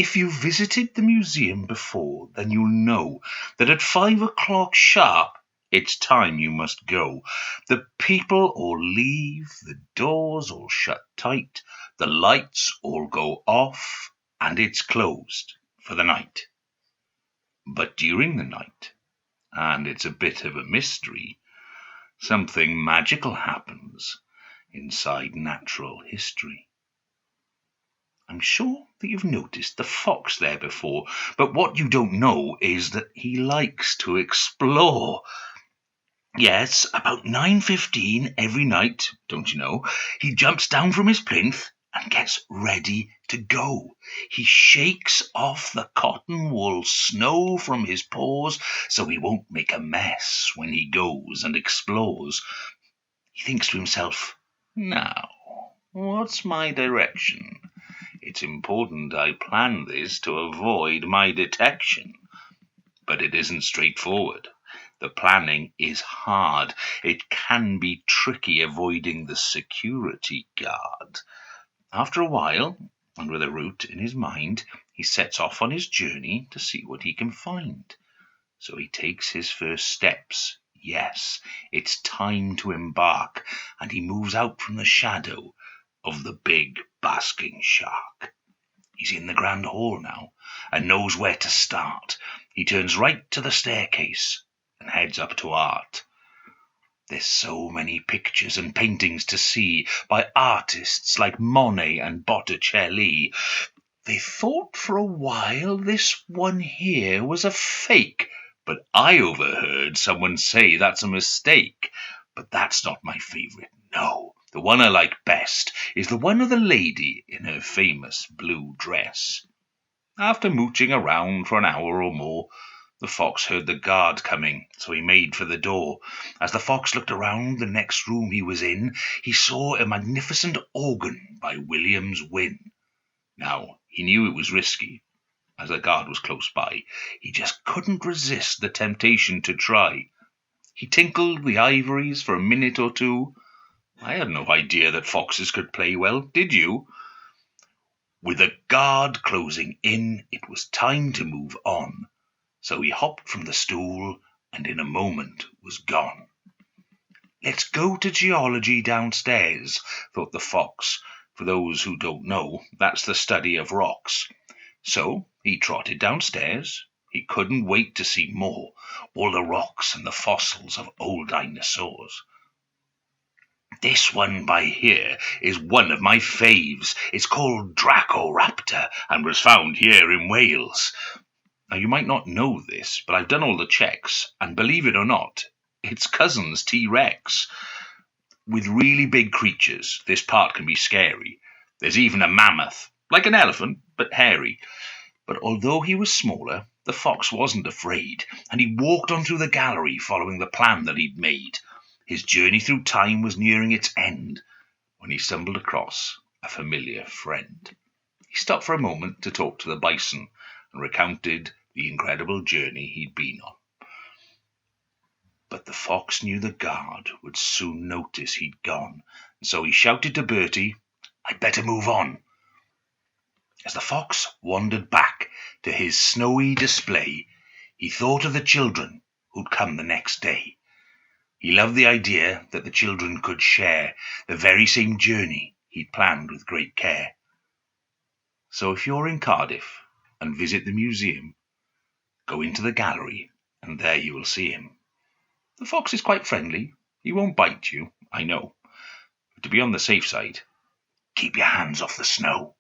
If you visited the museum before, then you'll know that at 5 o'clock sharp, it's time you must go. The people all leave, the doors all shut tight, the lights all go off, and it's closed for the night. But during the night, and it's a bit of a mystery, something magical happens inside natural history. I'm sure that you've noticed the fox there before, but what you don't know is that he likes to explore. Yes, about 9:15 every night, don't you know, he jumps down from his plinth and gets ready to go. He shakes off the cotton wool snow from his paws so he won't make a mess when he goes and explores. He thinks to himself, now, what's my direction? It's important I plan this to avoid my detection. But it isn't straightforward. The planning is hard. It can be tricky avoiding the security guard. After a while, and with a route in his mind, he sets off on his journey to see what he can find. So he takes his first steps. Yes, it's time to embark, and he moves out from the shadow of the big basking shark. He's in the grand hall now, and knows where to start. He turns right to the staircase and heads up to art. There's so many pictures and paintings to see by artists like Monet and Botticelli. They thought for a while this one here was a fake, but I overheard someone say that's a mistake. But that's not my favorite, no. The one I like best is the one of the lady in her famous blue dress. After mooching around for an hour or more, the fox heard the guard coming, so he made for the door. As the fox looked around the next room he was in, he saw a magnificent organ by William's Wynne. Now, he knew it was risky, as the guard was close by. He just couldn't resist the temptation to try. He tinkled the ivories for a minute or two. I had no idea that foxes could play well, did you? With the guard closing in, it was time to move on. So he hopped from the stool and in a moment was gone. Let's go to geology downstairs, thought the fox. For those who don't know, that's the study of rocks. So he trotted downstairs. He couldn't wait to see more, all the rocks and the fossils of old dinosaurs. This one by here is one of my faves. It's called Dracoraptor and was found here in Wales. Now, you might not know this, but I've done all the checks, and believe it or not, it's cousins T-Rex. With really big creatures, this part can be scary. There's even a mammoth, like an elephant, but hairy. But although he was smaller, the fox wasn't afraid, and he walked on through the gallery following the plan that he'd made. His journey through time was nearing its end when he stumbled across a familiar friend. He stopped for a moment to talk to the bison and recounted the incredible journey he'd been on. But the fox knew the guard would soon notice he'd gone, and so he shouted to Bertie, "I'd better move on." As the fox wandered back to his snowy display, he thought of the children who'd come the next day. He loved the idea that the children could share the very same journey he'd planned with great care. So if you're in Cardiff and visit the museum, go into the gallery and there you will see him. The fox is quite friendly. He won't bite you, I know. But to be on the safe side, keep your hands off the snow.